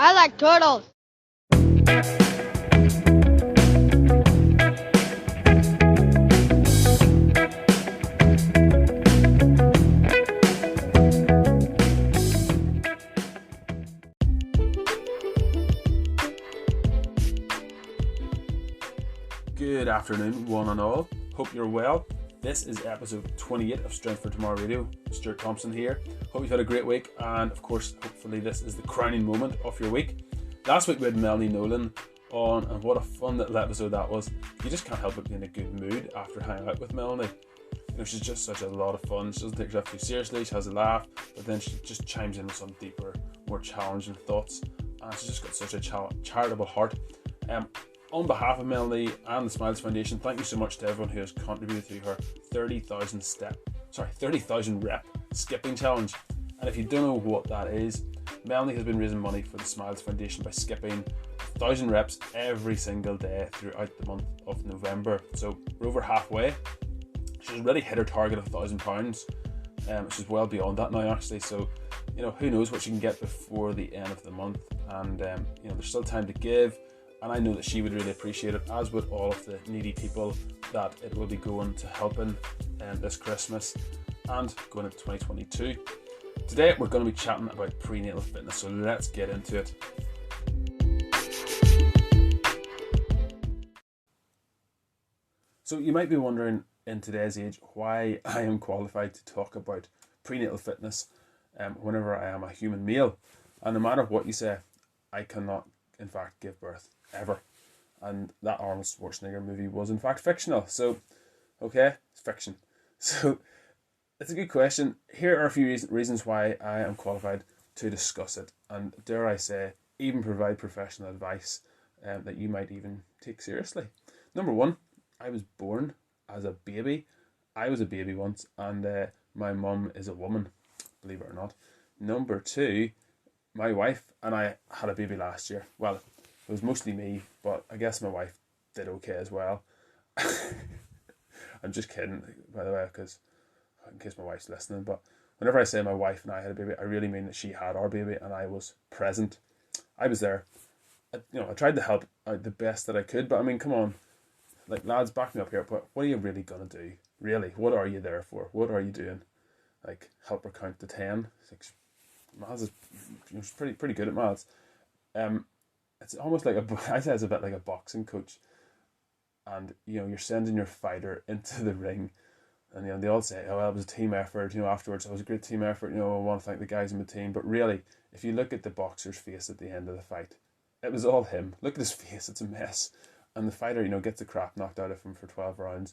I like turtles. Good afternoon, one and all. Hope you're well. This is episode 28 of Strength for Tomorrow Radio. Stuart Thompson here. Hope you've had a great week, and of course, hopefully this is the crowning moment of your week. Last week we had Melanie Nolan on, and what a fun little episode that was. You just can't help but be in a good mood after hanging out with Melanie. You know, she's just such a lot of fun. She doesn't take herself too seriously, she has a laugh, but then she just chimes in with some deeper, more challenging thoughts, and she's just got such a charitable heart. On behalf of Melanie and the Smiles Foundation, thank you so much to everyone who has contributed to her 30,000 rep skipping challenge. And if you don't know what that is, Melanie has been raising money for the Smiles Foundation by skipping 1,000 reps every single day throughout the month of November. So we're over halfway. She's already hit her target of £1,000. She's well beyond that now, actually. So, you know, who knows what she can get before the end of the month. And, you know, there's still time to give. And I know that she would really appreciate it, as would all of the needy people that it will be going to helping this Christmas and going into 2022. Today we're going to be chatting about prenatal fitness, so let's get into it. So you might be wondering in today's age why I am qualified to talk about prenatal fitness whenever I am a human male. And no matter what you say, I cannot in fact give birth ever, and that Arnold Schwarzenegger movie was in fact fictional. So okay, it's fiction. So it's a good question. Here are a few reasons why I am qualified to discuss it, and dare I say even provide professional advice that you might even take seriously. Number one, I was born as a baby. I was a baby once, and my mum is a woman, believe it or not. Number two, my wife and I had a baby last year. Well, it was mostly me, but I guess my wife did okay as well. I'm just kidding, by the way, because in case my wife's listening, but whenever I say my wife and I had a baby, I really mean that she had our baby and I was present. I was there. I tried to help out the best that I could, but I mean, come on, like, lads, back me up here. But what are you really gonna do? Really, what are you there for? What are you doing? Like, help her count to 10? Miles is, she's pretty good at maths. It's almost like I say it's a bit like a boxing coach, and you're sending your fighter into the ring, and they all say, oh well, it was a team effort. Afterwards, it was a great team effort. I want to thank the guys in the team. But really, if you look at the boxer's face at the end of the fight, it was all him. Look at his face; it's a mess. And the fighter, gets the crap knocked out of him for 12 rounds,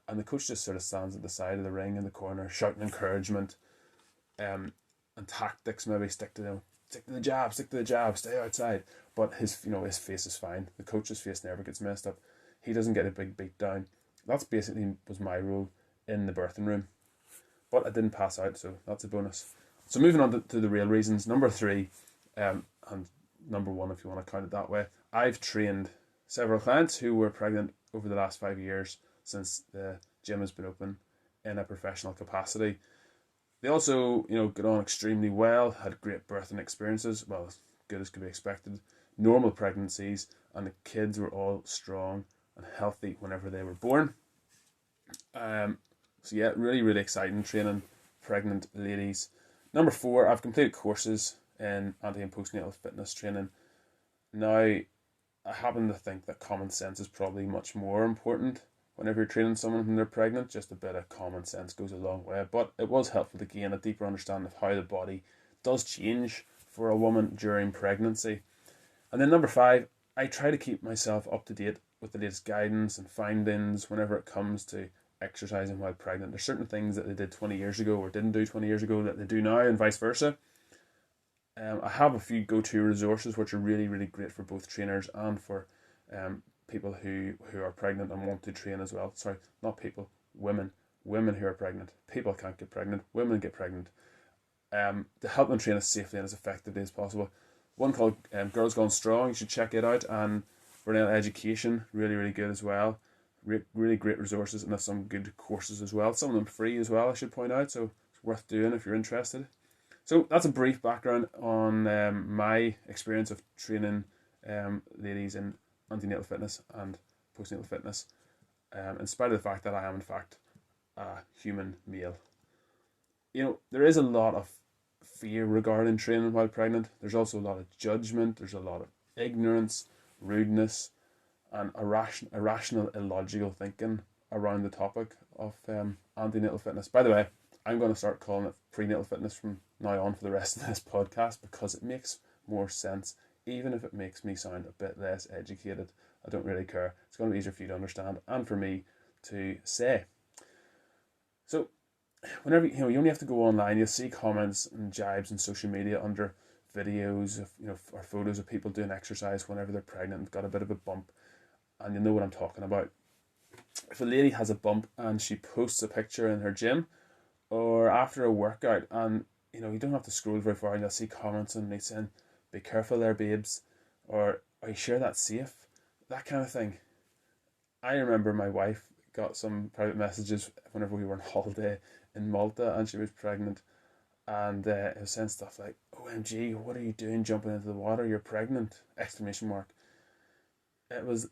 and the coach just sort of stands at the side of the ring in the corner, shouting encouragement, and tactics. Maybe stick to the jab, stay outside. But his face is fine. The coach's face never gets messed up. He doesn't get a big beat down. That's basically was my role in the birthing room. But I didn't pass out, so that's a bonus. So moving on to the real reasons. Number three, and number one if you want to count it that way. I've trained several clients who were pregnant over the last 5 years since the gym has been open in a professional capacity. They also, got on extremely well, had great birthing experiences, well, as good as could be expected, normal pregnancies, and the kids were all strong and healthy whenever they were born. So yeah, really, really exciting training pregnant ladies. Number four, I've completed courses in anti and postnatal fitness training. Now, I happen to think that common sense is probably much more important whenever you're training someone when they're pregnant. Just a bit of common sense goes a long way. But it was helpful to gain a deeper understanding of how the body does change for a woman during pregnancy. And then number five, I try to keep myself up to date with the latest guidance and findings whenever it comes to exercising while pregnant. There's certain things that they did 20 years ago or didn't do 20 years ago that they do now, and vice versa. I have a few go-to resources which are really, really great for both trainers and for people who are pregnant and want to train as well. Sorry, not people, women who are pregnant. People can't get pregnant, women get pregnant. To help them train as safely and as effectively as possible. One called Girls Gone Strong, you should check it out, and Brunel Education, really, really good as well. Really great resources, and there's some good courses as well. Some of them free as well, I should point out, so it's worth doing if you're interested. So that's a brief background on my experience of training ladies in antenatal fitness and postnatal fitness, in spite of the fact that I am in fact a human male. There is a lot of fear regarding training while pregnant. There's also a lot of judgment. There's a lot of ignorance, rudeness, and irrational, illogical thinking around the topic of antenatal fitness. By the way, I'm going to start calling it prenatal fitness from now on for the rest of this podcast because it makes more sense, even if it makes me sound a bit less educated. I don't really care. It's going to be easier for you to understand and for me to say. So, whenever you only have to go online, you'll see comments and jibes on social media under videos of or photos of people doing exercise whenever they're pregnant and got a bit of a bump, and you know what I'm talking about. If a lady has a bump and she posts a picture in her gym or after a workout, and you don't have to scroll very far and you'll see comments underneath saying, "Be careful there, babes," or "Are you sure that's safe?" That kind of thing. I remember my wife got some private messages whenever we were on holiday in Malta and she was pregnant, and it was saying stuff like, "OMG, what are you doing jumping into the water? You're pregnant!" Exclamation mark. It was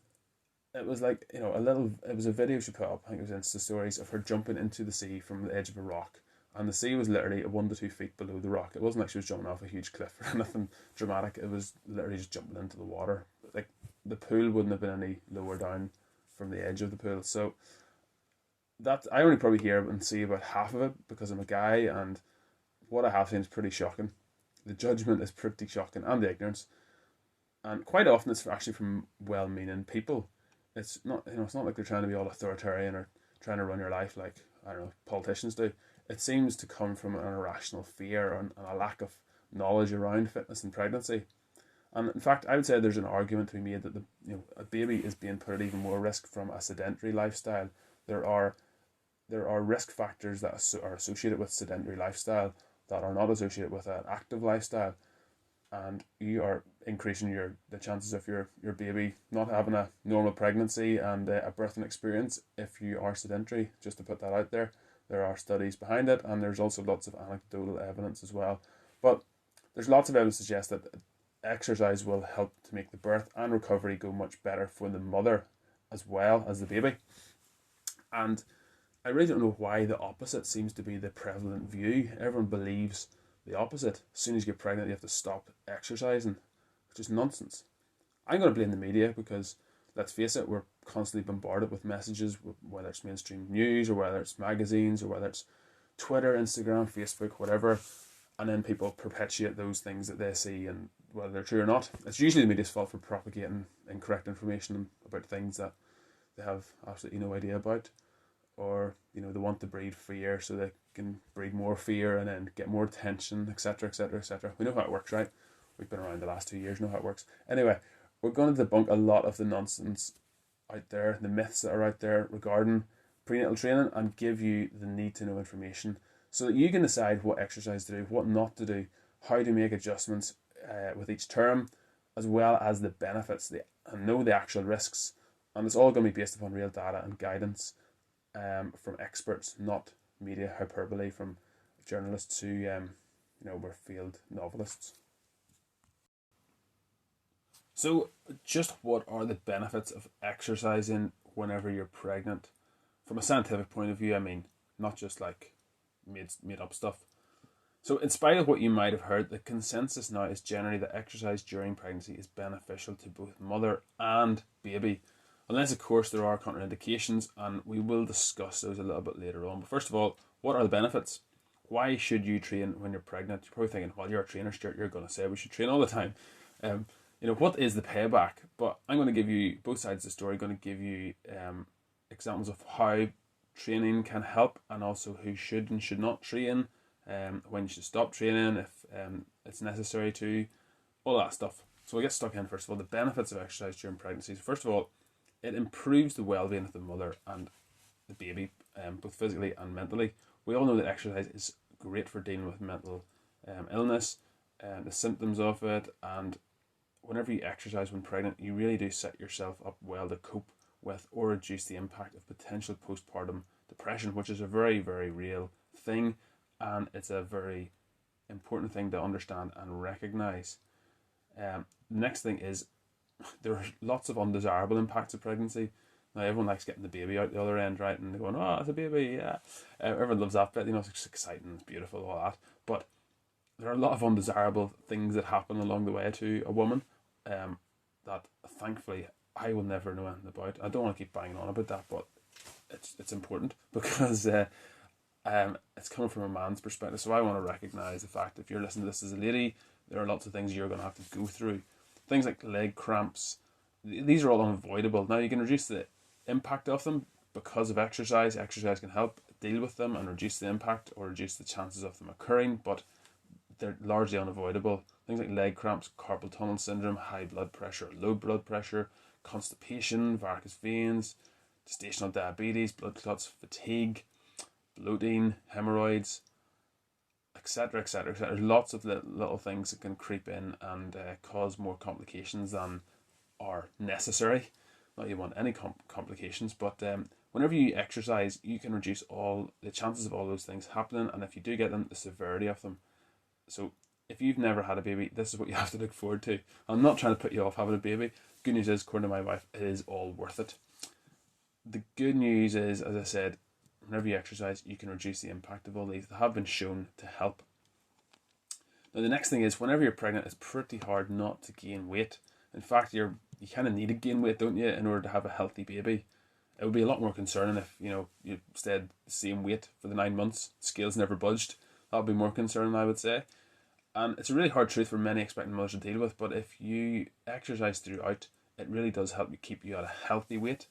like it was a video she put up. I think it was Insta stories of her jumping into the sea from the edge of a rock, and the sea was literally 1 to 2 feet below the rock. It wasn't like she was jumping off a huge cliff or anything dramatic. It was literally just jumping into the water. Like the pool wouldn't have been any lower down from the edge of the pool. So that I only probably hear and see about half of it because I'm a guy, and what I have seen is pretty shocking. The judgment is pretty shocking, and the ignorance, and quite often it's actually from well-meaning people. It's not it's not like they're trying to be all authoritarian or trying to run your life like I don't know politicians do. It seems to come from an irrational fear and a lack of knowledge around fitness and pregnancy. And in fact, I would say there's an argument to be made that a baby is being put at even more risk from a sedentary lifestyle. There are risk factors that are associated with sedentary lifestyle that are not associated with an active lifestyle, and you are increasing the chances of your baby not having a normal pregnancy and a birthing experience if you are sedentary. Just to put that out there, there are studies behind it, and there's also lots of anecdotal evidence as well. But there's lots of evidence to suggest that exercise will help to make the birth and recovery go much better for the mother as well as the baby. And I really don't know why the opposite seems to be the prevalent view. Everyone believes the opposite. As soon as you get pregnant, you have to stop exercising, which is nonsense. I'm going to blame the media because, let's face it, we're constantly bombarded with messages, whether it's mainstream news or whether it's magazines or whether it's Twitter, Instagram, Facebook, whatever, and then people perpetuate those things that they see, and whether they're true or not. It's usually the media's fault for propagating incorrect information about things that they have absolutely no idea about, or they want to breed fear so they can breed more fear and then get more attention, etc., etc., etc. We know how it works, right? We've been around the last 2 years, know how it works. Anyway, we're going to debunk a lot of the nonsense out there, the myths that are out there regarding prenatal training, and give you the need to know information so that you can decide what exercise to do, what not to do, how to make adjustments with each term, as well as the benefits, and know the actual risks. And it's all going to be based upon real data and guidance from experts, not media hyperbole from journalists who were field novelists. So, just what are the benefits of exercising whenever you're pregnant? From a scientific point of view, I mean, not just like made up stuff. So, in spite of what you might have heard, the consensus now is generally that exercise during pregnancy is beneficial to both mother and baby. Unless, of course, there are contraindications, and we will discuss those a little bit later on. But first of all, what are the benefits? Why should you train when you're pregnant? You're probably thinking, well, you're a trainer, Stuart, you're going to say we should train all the time. What is the payback? But I'm going to give you both sides of the story. I'm going to give you examples of how training can help, and also who should and should not train, when you should stop training, if it's necessary to, all that stuff. So we'll get stuck in first of all, the benefits of exercise during pregnancy. So first of all, it improves the well-being of the mother and the baby, both physically and mentally. We all know that exercise is great for dealing with mental illness, the symptoms of it, and whenever you exercise when pregnant, you really do set yourself up well to cope with or reduce the impact of potential postpartum depression, which is a very, very real thing, and it's a very important thing to understand and recognize. The next thing is there are lots of undesirable impacts of pregnancy. Now, everyone likes getting the baby out the other end, right? And they're going, oh, it's a baby, yeah. Everyone loves that bit, it's exciting, it's beautiful, all that. But there are a lot of undesirable things that happen along the way to a woman that thankfully I will never know anything about. I don't want to keep banging on about that, but it's important because it's coming from a man's perspective. So I want to recognise the fact that if you're listening to this as a lady, there are lots of things you're going to have to go through. Things like leg cramps, these are all unavoidable. Now, you can reduce the impact of them because of exercise. Exercise can help deal with them and reduce the impact or reduce the chances of them occurring, but they're largely unavoidable. Things like leg cramps, carpal tunnel syndrome, high blood pressure, low blood pressure, constipation, varicose veins, gestational diabetes, blood clots, fatigue, bloating, hemorrhoids, etc., etc., etc. There's lots of little things that can creep in and cause more complications than are necessary. Not you want any complications, but whenever you exercise, you can reduce all the chances of all those things happening, and if you do get them, the severity of them. So if you've never had a baby, this is what you have to look forward to. I'm not trying to put you off having a baby. Good news is, according to my wife, it is all worth it. The good news is, as I said, whenever you exercise, you can reduce the impact of all these. They have been shown to help. Now, the next thing is, whenever you're pregnant, it's pretty hard not to gain weight. In fact, you kind of need to gain weight, don't you, in order to have a healthy baby. It would be a lot more concerning if, you stayed the same weight for the 9 months, scales never budged. That would be more concerning, I would say. And it's a really hard truth for many expectant mothers to deal with, but if you exercise throughout, it really does help you keep you at a healthy weight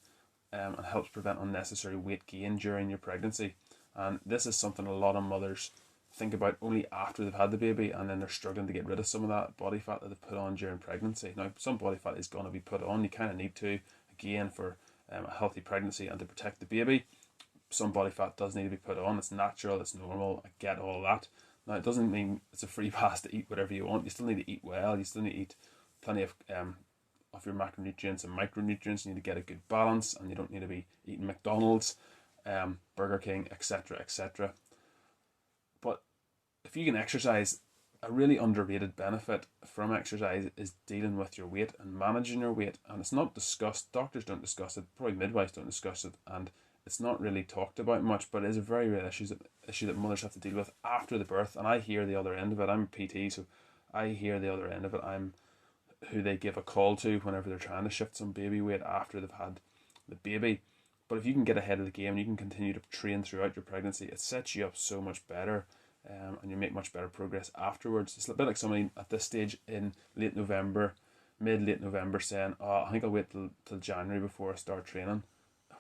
and helps prevent unnecessary weight gain during your pregnancy. And this is something a lot of mothers think about only after they've had the baby, and then they're struggling to get rid of some of that body fat that they've put on during pregnancy. Now, some body fat is going to be put on. You kind of need to, again, for a healthy pregnancy and to protect the baby. Some body fat does need to be put on. It's natural, it's normal, I get all that. Now, it doesn't mean it's a free pass to eat whatever you want. You still need to eat well. You still need to eat plenty of your macronutrients and micronutrients. You need to get a good balance, and you don't need to be eating McDonald's, Burger King, etc., etc. But if you can exercise, a really underrated benefit from exercise is dealing with your weight and managing your weight. And it's not discussed. Doctors don't discuss it. Probably midwives don't discuss it. And it's not really talked about much, but it is a very real issue that mothers have to deal with after the birth. And I hear the other end of it. I'm a PT, so I hear the other end of it. I'm who they give a call to whenever they're trying to shift some baby weight after they've had the baby. But if you can get ahead of the game and you can continue to train throughout your pregnancy, it sets you up so much better, and you make much better progress afterwards. It's a bit like somebody at this stage in late November, late November, saying, "Oh, I think I'll wait till January before I start training."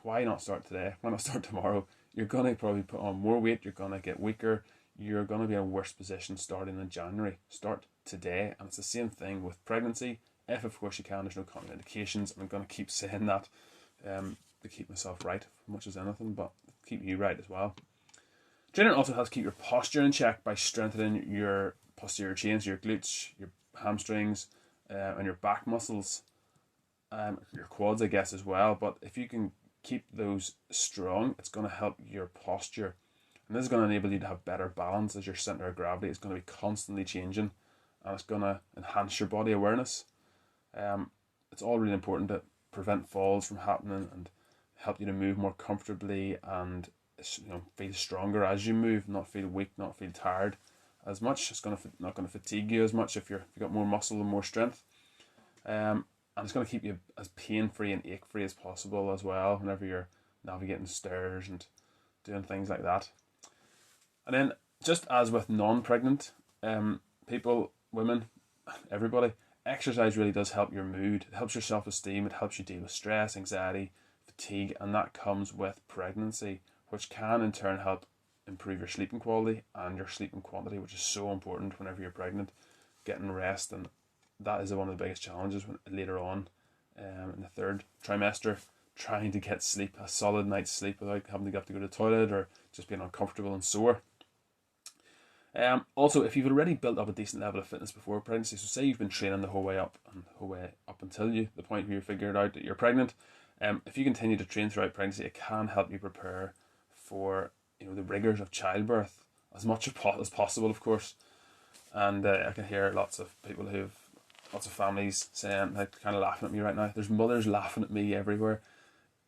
Why not start today? Why not start tomorrow? You're going to probably put on more weight. You're going to get weaker. You're going to be in a worse position starting in January. Start today. And it's the same thing with pregnancy. If, of course, you can, there's no contraindications. I'm going to keep saying that to keep myself right as much as anything, but keep you right as well. Training also helps keep your posture in check by strengthening your posterior chains, your glutes, your hamstrings, and your back muscles, your quads, I guess, as well. But if you can keep those strong, it's going to help your posture, and this is going to enable you to have better balance, as your center of gravity is going to be constantly changing, and it's going to enhance your body awareness. It's all really important to prevent falls from happening and help you to move more comfortably and feel stronger as you move, not feel weak, not feel tired as much. It's not going to fatigue you as much if you've got more muscle and more strength. And it's going to keep you as pain-free and ache-free as possible as well whenever you're navigating stairs and doing things like that. And then, just as with non-pregnant people, women, everybody, exercise really does help your mood. It helps your self-esteem. It helps you deal with stress, anxiety, fatigue, and that comes with pregnancy, which can in turn help improve your sleeping quality and your sleeping quantity, which is so important whenever you're pregnant. Getting rest, and that is one of the biggest challenges later on in the third trimester, trying to get sleep, a solid night's sleep without having to go to the toilet or just being uncomfortable and sore. Also, if you've already built up a decent level of fitness before pregnancy, so say you've been training the whole way up until the point where you figured out that you're pregnant, if you continue to train throughout pregnancy, it can help you prepare for the rigors of childbirth as much as possible, of course. And I can hear lots of people lots of families saying, like, kind of laughing at me right now. There's mothers laughing at me everywhere.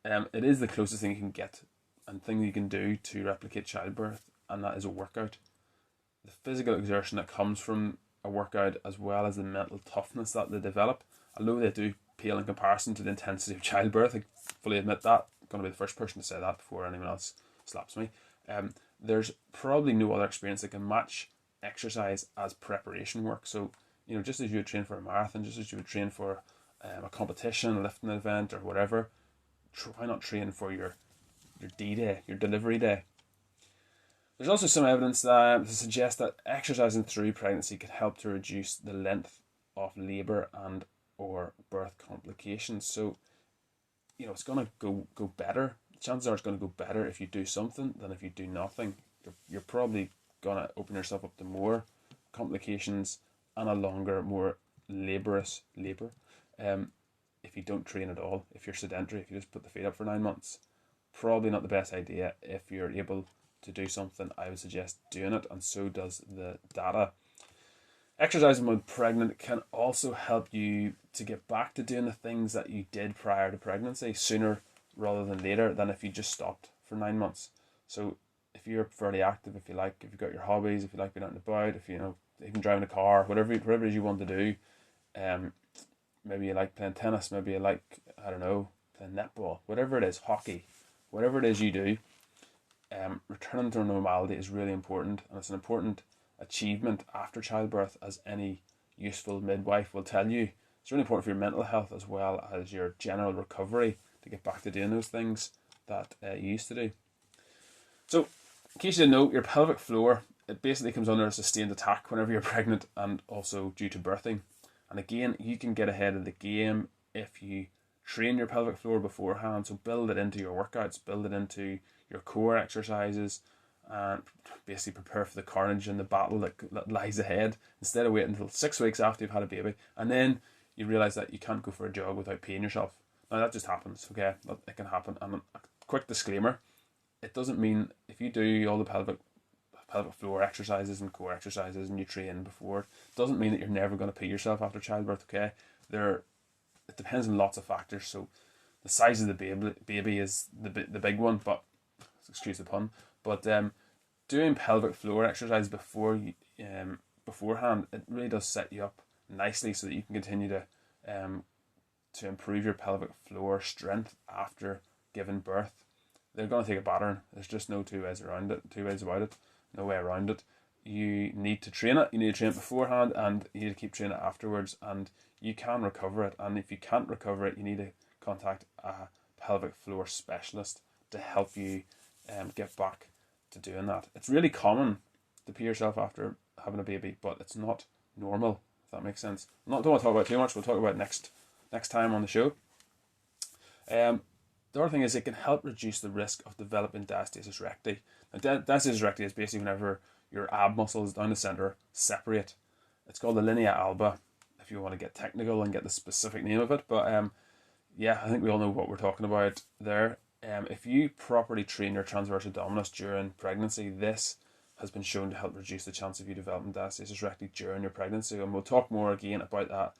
It is the closest thing you can get and thing you can do to replicate childbirth, and that is a workout. The physical exertion that comes from a workout, as well as the mental toughness that they develop, although they do pale in comparison to the intensity of childbirth, I fully admit that. I'm going to be the first person to say that before anyone else slaps me. There's probably no other experience that can match exercise as preparation work. So, just as you would train for a marathon, just as you would train for a competition, a lifting event, or whatever, why not train for your D-Day, your delivery day? There's also some evidence to suggest that exercising through pregnancy can help to reduce the length of labour and or birth complications. So, it's going to go better. Chances are it's going to go better if you do something than if you do nothing. You're probably going to open yourself up to more complications and a longer, more laborious labour. If you don't train at all, if you're sedentary, if you just put the feet up for 9 months, probably not the best idea. If you're able to do something, I would suggest doing it, and so does the data. Exercising when pregnant can also help you to get back to doing the things that you did prior to pregnancy sooner rather than later than if you just stopped for 9 months. So if you're fairly active, if you've got your hobbies, if you like being out and about, if even driving a car, whatever it is you want to do, maybe you like playing tennis, maybe you like, I don't know, playing netball, whatever it is, hockey, whatever it is you do, returning to normality is really important, and it's an important achievement after childbirth, as any useful midwife will tell you. It's really important for your mental health as well as your general recovery to get back to doing those things that you used to do. So, in case you didn't know, your pelvic floor, it basically comes under a sustained attack whenever you're pregnant and also due to birthing. And again, you can get ahead of the game if you train your pelvic floor beforehand. So build it into your workouts, build it into your core exercises, and basically prepare for the carnage and the battle that lies ahead, instead of waiting until 6 weeks after you've had a baby and then you realise that you can't go for a jog without peeing yourself. Now that just happens, okay? It can happen. And a quick disclaimer, it doesn't mean if you do all the pelvic floor exercises and core exercises and you train before, it doesn't mean that you're never going to pee yourself after childbirth, okay? It depends on lots of factors. So the size of the baby is the big one, but excuse the pun. But doing pelvic floor exercise beforehand, it really does set you up nicely so that you can continue to improve your pelvic floor strength after giving birth. They're going to take a battering. There's just no two ways about it. No way around it. You need to train it. You need to train it beforehand, and you need to keep training it afterwards. And you can recover it. And if you can't recover it, you need to contact a pelvic floor specialist to help you get back to doing that. It's really common to pee yourself after having a baby, but it's not normal, if that makes sense. Don't want to talk about it too much. We'll talk about it next time on the show. The other thing is it can help reduce the risk of developing diastasis recti. Now, diastasis recti is basically whenever your ab muscles down the centre separate. It's called the linea alba, if you want to get technical and get the specific name of it. But I think we all know what we're talking about there. If you properly train your transverse abdominis during pregnancy, this has been shown to help reduce the chance of you developing diastasis recti during your pregnancy. And we'll talk more again about that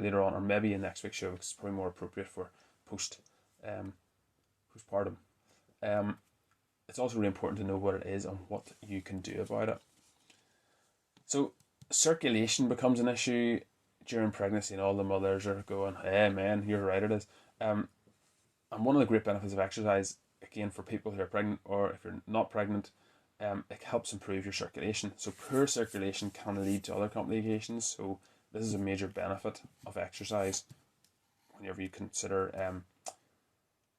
later on, or maybe in next week's show, because it's probably more appropriate for postpartum. It's also really important to know what it is and what you can do about it. So circulation becomes an issue during pregnancy, and all the mothers are going, "Hey man, you're right, it is." And one of the great benefits of exercise, again, for people who are pregnant or if you're not pregnant, it helps improve your circulation. So poor circulation can lead to other complications. So this is a major benefit of exercise whenever you consider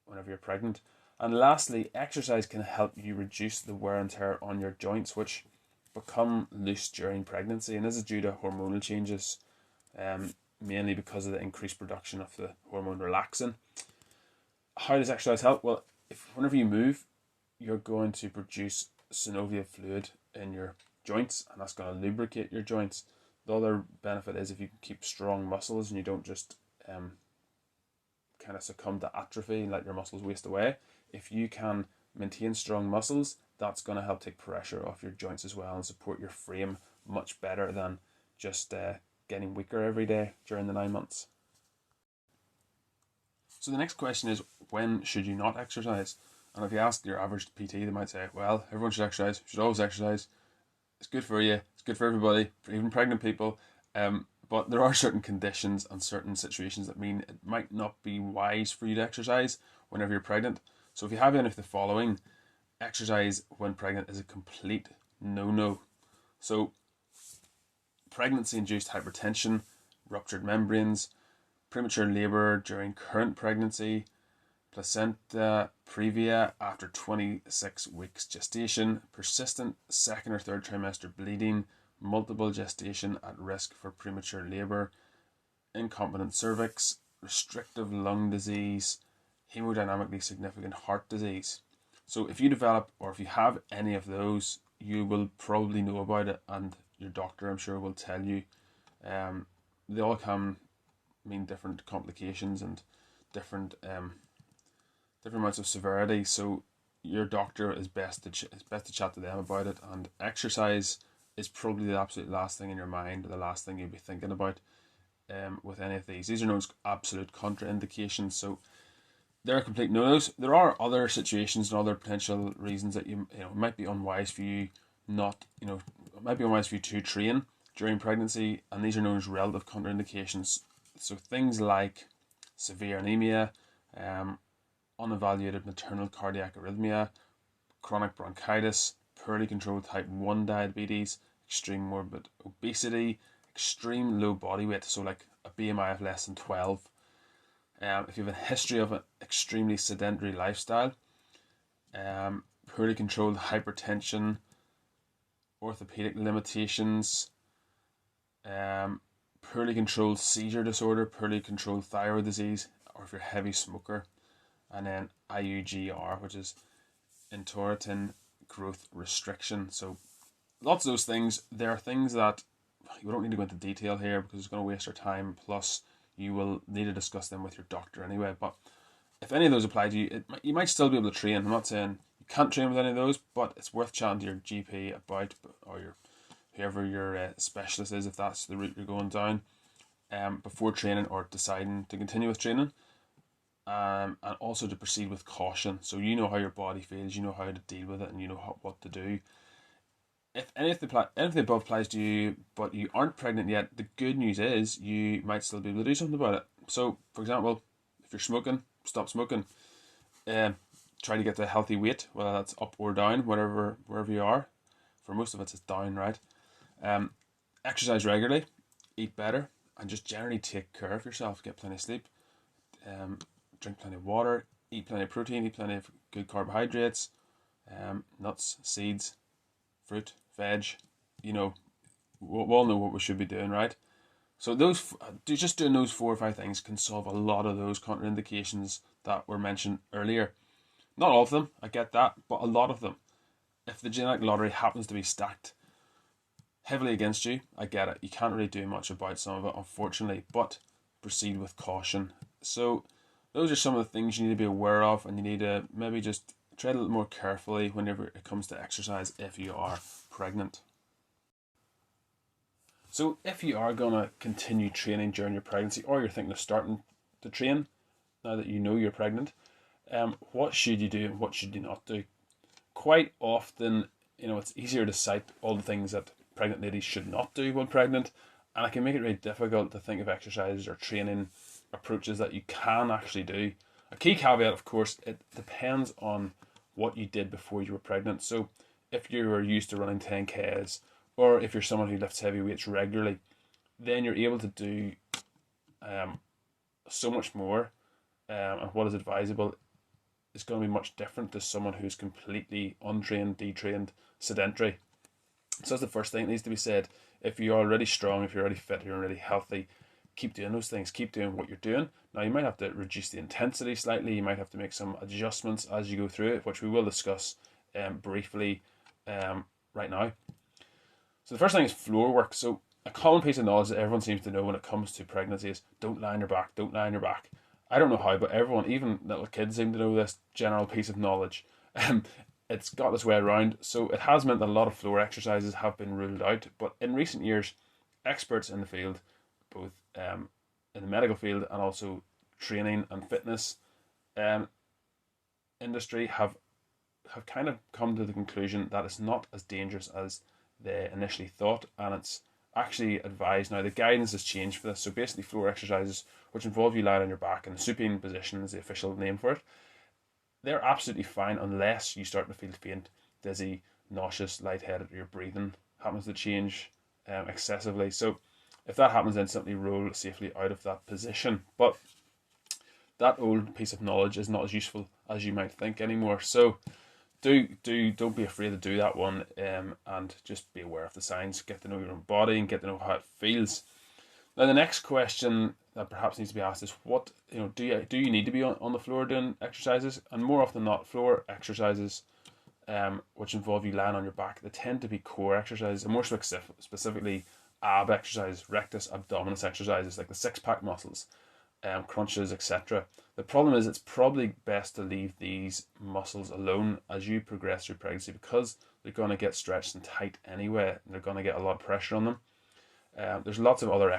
whenever you're pregnant. And lastly, exercise can help you reduce the wear and tear on your joints, which become loose during pregnancy. And this is due to hormonal changes, mainly because of the increased production of the hormone relaxin. How does exercise help? Well, whenever you move, you're going to produce synovial fluid in your joints, and that's going to lubricate your joints. The other benefit is if you can keep strong muscles and you don't just kind of succumb to atrophy and let your muscles waste away. If you can maintain strong muscles, that's going to help take pressure off your joints as well and support your frame much better than just getting weaker every day during the 9 months. So the next question is, when should you not exercise? And if you ask your average PT, they might say, well, everyone should exercise, should always exercise. It's good for you, it's good for everybody, even pregnant people. But there are certain conditions and certain situations that mean it might not be wise for you to exercise whenever you're pregnant. So if you have any of the following, exercise when pregnant is a complete no-no. So pregnancy-induced hypertension, ruptured membranes, premature labour during current pregnancy, placenta previa after 26 weeks gestation, persistent second or third trimester bleeding, multiple gestation at risk for premature labour, incompetent cervix, restrictive lung disease, hemodynamically significant heart disease. So if you develop or if you have any of those, you will probably know about it, and your doctor, I'm sure, will tell you. They all can mean different complications and different amounts of severity. So your doctor is best to chat to them about it. And exercise is probably the absolute last thing in your mind, the last thing you'll be thinking about with any of these. These are known as absolute contraindications. So they're complete no-nos. There are other situations and other potential reasons that you know it might be unwise for you not it might be unwise for you to train during pregnancy, and these are known as relative contraindications. So things like severe anemia, unevaluated maternal cardiac arrhythmia, chronic bronchitis, poorly controlled type 1 diabetes, extreme morbid obesity, extreme low body weight, so like a BMI of less than 12. If you have a history of an extremely sedentary lifestyle, poorly controlled hypertension, orthopedic limitations, poorly controlled seizure disorder, poorly controlled thyroid disease, or if you're a heavy smoker, and then IUGR, which is intermittent growth restriction. So lots of those things. There are things that we don't need to go into detail here because it's going to waste our time, plus you will need to discuss them with your doctor anyway. But if any of those apply to you, you might still be able to train. I'm not saying you can't train with any of those, but it's worth chatting to your GP about, or whoever your specialist is, if that's the route you're going down, before training or deciding to continue with training. And also to proceed with caution. So you know how your body feels, you know how to deal with it, and you know what to do. If any of the above applies to you, but you aren't pregnant yet, the good news is you might still be able to do something about it. So, for example, if you're smoking, stop smoking. Try to get to a healthy weight, whether that's up or down, wherever you are. For most of us, it's down, right? Exercise regularly, eat better, and just generally take care of yourself. Get plenty of sleep. Drink plenty of water, eat plenty of protein, eat plenty of good carbohydrates, nuts, seeds, fruit, veg. We all know what we should be doing, right? So just doing those 4 or 5 things can solve a lot of those contraindications that were mentioned earlier. Not all of them, I get that, but a lot of them. If the genetic lottery happens to be stacked heavily against you, I get it. You can't really do much about some of it, unfortunately, but proceed with caution. So those are some of the things you need to be aware of, and you need to maybe just tread a little more carefully whenever it comes to exercise if you are pregnant. So if you are going to continue training during your pregnancy, or you're thinking of starting to train now that you know you're pregnant, what should you do and what should you not do? Quite often, it's easier to cite all the things that pregnant ladies should not do when pregnant, and it can make it really difficult to think of exercises or training approaches that you can actually do. A key caveat, of course, it depends on what you did before you were pregnant. So if you were used to running 10Ks, or if you're someone who lifts heavy weights regularly, then you're able to do so much more, and what is advisable is going to be much different to someone who's completely untrained, detrained, sedentary. So that's the first thing that needs to be said. If you're already strong, if you're already fit, you're already healthy, keep doing those things. Keep doing what you're doing. Now, you might have to reduce the intensity slightly. You might have to make some adjustments as you go through it, which we will discuss briefly right now. So the first thing is floor work. So a common piece of knowledge that everyone seems to know when it comes to pregnancy is don't lie on your back, don't lie on your back. I don't know how, but everyone, even little kids, seem to know this general piece of knowledge. It's got its way around. So it has meant that a lot of floor exercises have been ruled out. But in recent years, experts in the field, both in the medical field and also training and fitness um, industry, have kind of come to the conclusion that it's not as dangerous as they initially thought, and it's actually advised now. The guidance has changed for this. So basically, floor exercises, which involve you lying on your back in the supine position, is the official name for it. They're absolutely fine unless you start to feel faint, dizzy, nauseous, lightheaded, or your breathing happens to change excessively. So if that happens, then simply roll safely out of that position. But that old piece of knowledge is not as useful as you might think anymore. So don't be afraid to do that one, and just be aware of the signs. Get to know your own body and get to know how it feels. Now the next question that perhaps needs to be asked is, what do you need to be on the floor doing exercises? And more often than not, floor exercises which involve you lying on your back, they tend to be core exercises, and more specifically ab exercises, rectus abdominis exercises like the six-pack muscles, crunches, etc. The problem is it's probably best to leave these muscles alone as you progress through pregnancy, because they're going to get stretched and tight anyway, and they're going to get a lot of pressure on them. There's lots of other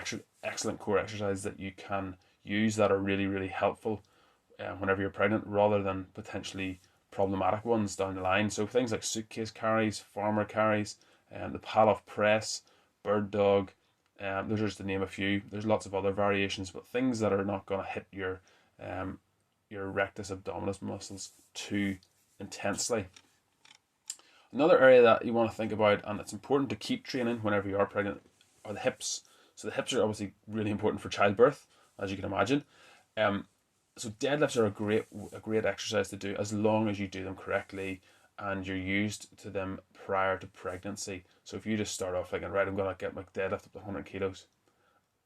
excellent core exercises that you can use that are really, really helpful whenever you're pregnant, rather than potentially problematic ones down the line. So things like suitcase carries, farmer carries, the Palloff press, bird dog. Those are just to name a few. There's lots of other variations, but things that are not going to hit your rectus abdominis muscles too intensely. Another area that you want to think about, and it's important to keep training whenever you are pregnant, are the hips. So the hips are obviously really important for childbirth, as you can imagine. So deadlifts are a great exercise to do as long as you do them correctly and you're used to them prior to pregnancy. So if you just start off like, right, I'm going to get my deadlift up to 100 kilos,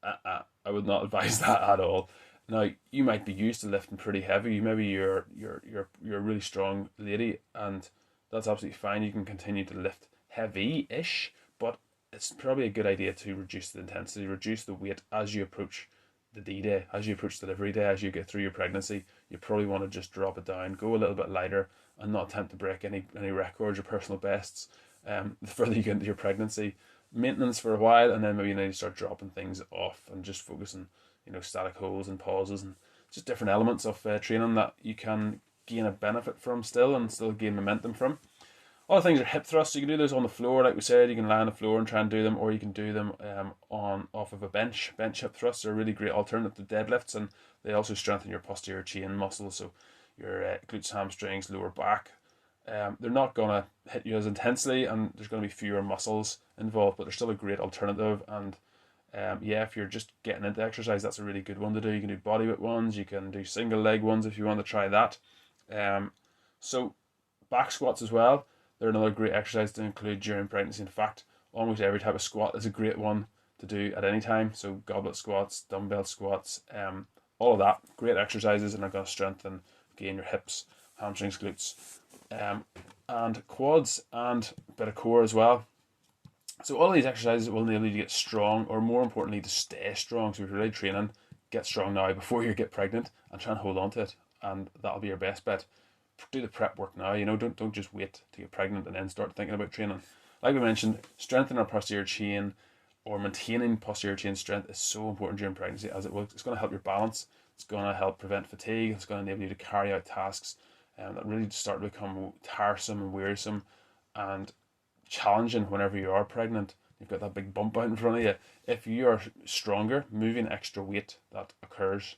I would not advise that at all. Now you might be used to lifting pretty heavy. Maybe you're a really strong lady, and that's absolutely fine. You can continue to lift heavy-ish, but it's probably a good idea to reduce the intensity, reduce the weight as you approach the D-Day, as you approach delivery day, as you get through your pregnancy. You probably want to just drop it down, go a little bit lighter, and not attempt to break any records or personal bests the further you get into your pregnancy. Maintenance for a while, and then maybe you need to start dropping things off and just focus on static holds and pauses and just different elements of training that you can gain a benefit from still, and still gain momentum from. Other things are hip thrusts. You can do those on the floor, like we said. You can lie on the floor and try and do them, or you can do them off of a bench. Bench hip thrusts are a really great alternative to deadlifts, and they also strengthen your posterior chain muscles, so your glutes, hamstrings, lower back. They're not going to hit you as intensely, and there's going to be fewer muscles involved, but they're still a great alternative. And if you're just getting into exercise, that's a really good one to do. You can do bodyweight ones, you can do single leg ones if you want to try that. So back squats as well. They're another great exercise to include during pregnancy. In fact, almost every type of squat is a great one to do at any time. So goblet squats, dumbbell squats, all of that, great exercises, and are going to strengthen, again, your hips, hamstrings, glutes, and quads, and a bit of core as well. So all of these exercises will enable you to get strong, or more importantly, to stay strong. So if you're really training, get strong now before you get pregnant, and try and hold on to it, and that'll be your best bet. Do the prep work now. Don't just wait to get pregnant and then start thinking about training. Like we mentioned, strengthening our posterior chain, or maintaining posterior chain strength, is so important during pregnancy, as it's going to help your balance. It's going to help prevent fatigue. It's going to enable you to carry out tasks that really start to become tiresome and wearisome and challenging whenever you are pregnant. You've got that big bump out in front of you. If you are stronger, moving extra weight that occurs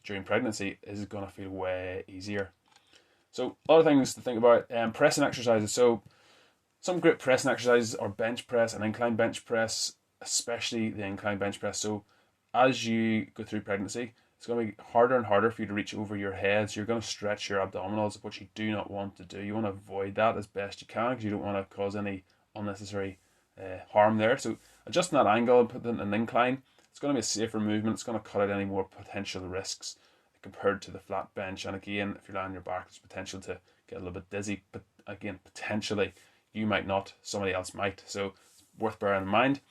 during pregnancy is going to feel way easier. So a lot of things to think about. Pressing exercises. So some great pressing exercises are bench press and incline bench press, especially the incline bench press. So as you go through pregnancy, it's going to be harder and harder for you to reach over your head. So you're going to stretch your abdominals, which you do not want to do. You want to avoid that as best you can, because you don't want to cause any unnecessary harm there. So adjusting that angle and putting an incline, it's going to be a safer movement. It's going to cut out any more potential risks compared to the flat bench. And again, if you're lying on your back, there's potential to get a little bit dizzy, but again, potentially you might not, somebody else might. So it's worth bearing in mind.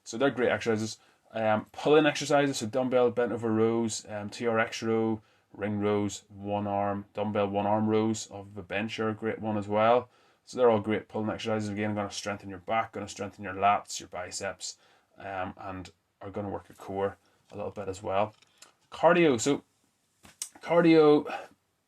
So they're great exercises. Pull-in exercises, so dumbbell bent over rows, TRX row, ring rows, one arm, dumbbell one arm rows of a bench are a great one as well. So they're all great pull-in exercises. Again, going to strengthen your back, going to strengthen your lats, your biceps, and are going to work your core a little bit as well. Cardio. So cardio,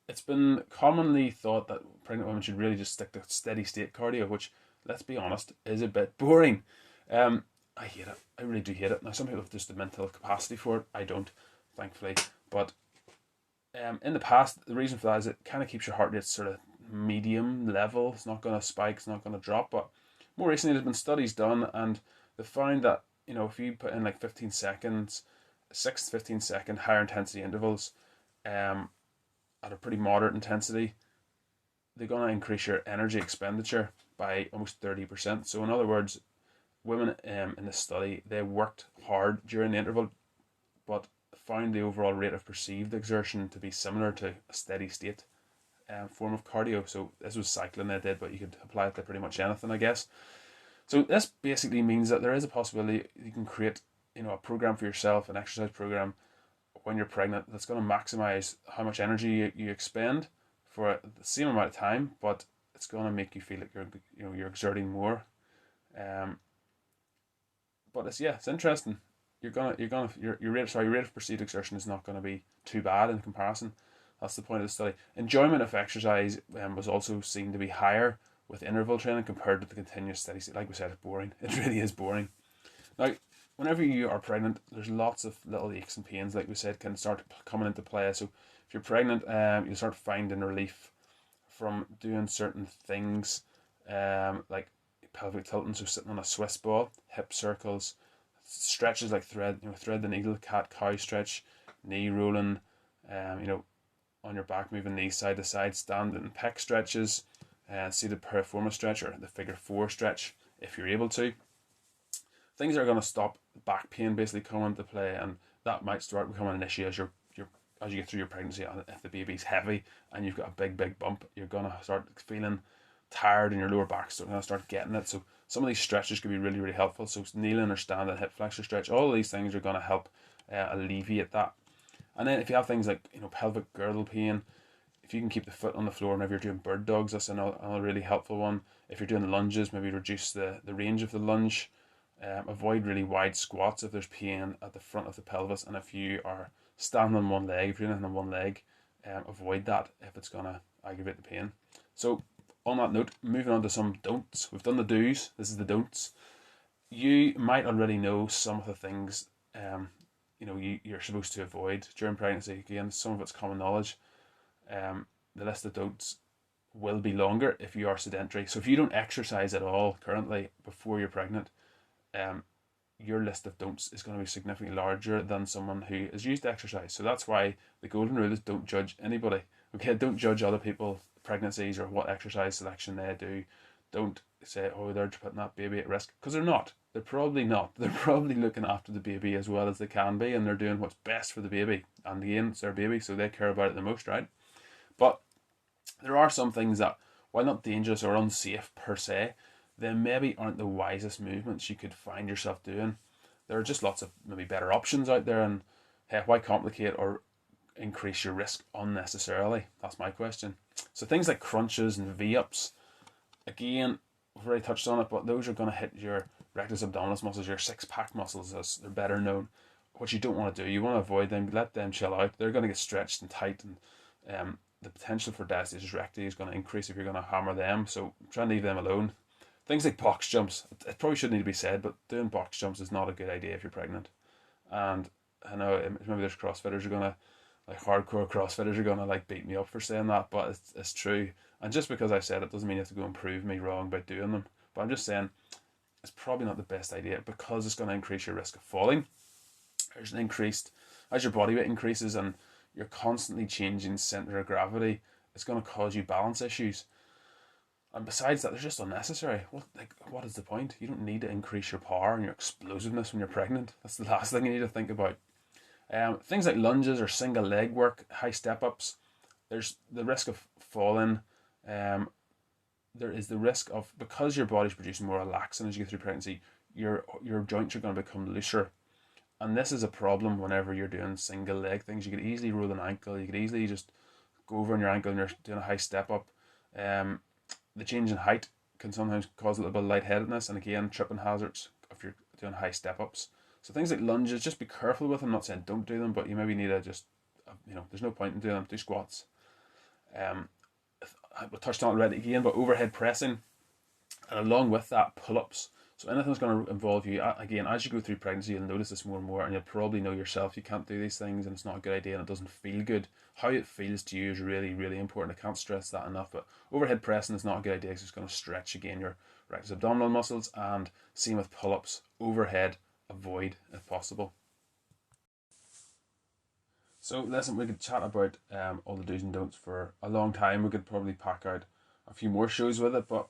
it's been commonly thought that pregnant women should really just stick to steady state cardio, which, let's be honest, is a bit boring. I hate it. I really do hate it. Now, some people have just the mental capacity for it. I don't, thankfully. But in the past, the reason for that is it kind of keeps your heart rate sort of medium level. It's not going to spike. It's not going to drop. But more recently, there's been studies done, and they found that, you know, if you put in like 15 seconds, 6 to 15 second higher intensity intervals, at a pretty moderate intensity, they're going to increase your energy expenditure by almost 30%. So in other words, women in this study, they worked hard during the interval, but found the overall rate of perceived exertion to be similar to a steady state form of cardio. So this was cycling they did, but you could apply it to pretty much anything, I guess. So this basically means that there is a possibility you can create, you know, a program for yourself, an exercise program when you're pregnant that's going to maximize how much energy you expend for the same amount of time, but it's going to make you feel like you're exerting more. But it's interesting. Your rate of perceived exertion is not going to be too bad in comparison. That's the point of the study. Enjoyment of exercise was also seen to be higher with interval training compared to the continuous steady state. Like we said, it's boring. It really is boring. Now, whenever you are pregnant, there's lots of little aches and pains, like we said, can start coming into play. So if you're pregnant, you start finding relief from doing certain things, like pelvic tilting, so sitting on a Swiss ball, hip circles, stretches like thread the needle, cat cow stretch, knee rolling, on your back, moving knees side to side, standing pec stretches, seated piriformis stretch or the figure 4 stretch if you're able to. Things that are going to stop back pain basically come into play, and that might start becoming an issue as you get through your pregnancy. If the baby's heavy and you've got a big bump, you're going to start feeling tired in your lower back, so you're going to start getting it. So some of these stretches could be really, really helpful. So kneeling or standing, hip flexor stretch, all of these things are going to help alleviate that. And then if you have things like pelvic girdle pain, if you can keep the foot on the floor whenever you're doing bird dogs, that's another really helpful one. If you're doing the lunges, maybe reduce the range of the lunge. Avoid really wide squats if there's pain at the front of the pelvis, and if you are standing on one leg, if you're doing it on one leg, avoid that if it's going to aggravate the pain. So on that note, moving on to some don'ts. We've done the do's, this is the don'ts. You might already know some of the things you're supposed to avoid during pregnancy. Again, some of it's common knowledge. The list of don'ts will be longer if you are sedentary. So if you don't exercise at all currently before you're pregnant, your list of don'ts is going to be significantly larger than someone who is used to exercise. So that's why the golden rule is don't judge anybody. Okay, don't judge other people's pregnancies or what exercise selection they do. Don't say, oh, they're putting that baby at risk, because they're not. They're probably not. They're probably looking after the baby as well as they can be, and they're doing what's best for the baby. And again, it's their baby, so they care about it the most, right? But there are some things that, while not dangerous or unsafe per se, they maybe aren't the wisest movements you could find yourself doing. There are just lots of maybe better options out there, and hey, why complicate or increase your risk unnecessarily? That's my question. So things like crunches and V-ups, again, we've already touched on it, but those are going to hit your rectus abdominis muscles, your six-pack muscles as they're better known. What you don't want to do, you want to avoid them, let them chill out. They're going to get stretched and tight, and the potential for diastasis recti is going to increase if you're going to hammer them, so try and leave them alone. Things like box jumps, it probably shouldn't need to be said, but doing box jumps is not a good idea if you're pregnant. And I know maybe there's CrossFitters are gonna, like hardcore CrossFitters are gonna like beat me up for saying that, but it's true. And just because I said it doesn't mean you have to go and prove me wrong by doing them. But I'm just saying it's probably not the best idea because it's going to increase your risk of falling. There's an increased, as your body weight increases and you're constantly changing center of gravity, it's going to cause you balance issues. And besides that, they're just unnecessary. What is the point? You don't need to increase your power and your explosiveness when you're pregnant. That's the last thing you need to think about. Things like lunges or single leg work, high step ups. There's the risk of falling. There is the risk of, because your body's producing more relaxin as you get through pregnancy, your joints are going to become looser. And this is a problem whenever you're doing single leg things. You could easily roll an ankle. You could easily just go over on your ankle and you're doing a high step up. The change in height can sometimes cause a little bit of lightheadedness, and again, tripping hazards if you're doing high step ups. So things like lunges, just be careful with them. I'm not saying don't do them, but you maybe need to just, there's no point in doing them. Do squats. Um, I touched on it already again, but overhead pressing, and along with that, pull ups. So anything that's going to involve you, again, as you go through pregnancy, you'll notice this more and more, and you'll probably know yourself you can't do these things, and it's not a good idea, and it doesn't feel good. How it feels to you is really, really important. I can't stress that enough. But overhead pressing is not a good idea because it's going to stretch again your rectus abdominal muscles, and same with pull ups. Overhead, avoid if possible. So listen, we could chat about all the do's and don'ts for a long time. We could probably pack out a few more shows with it, but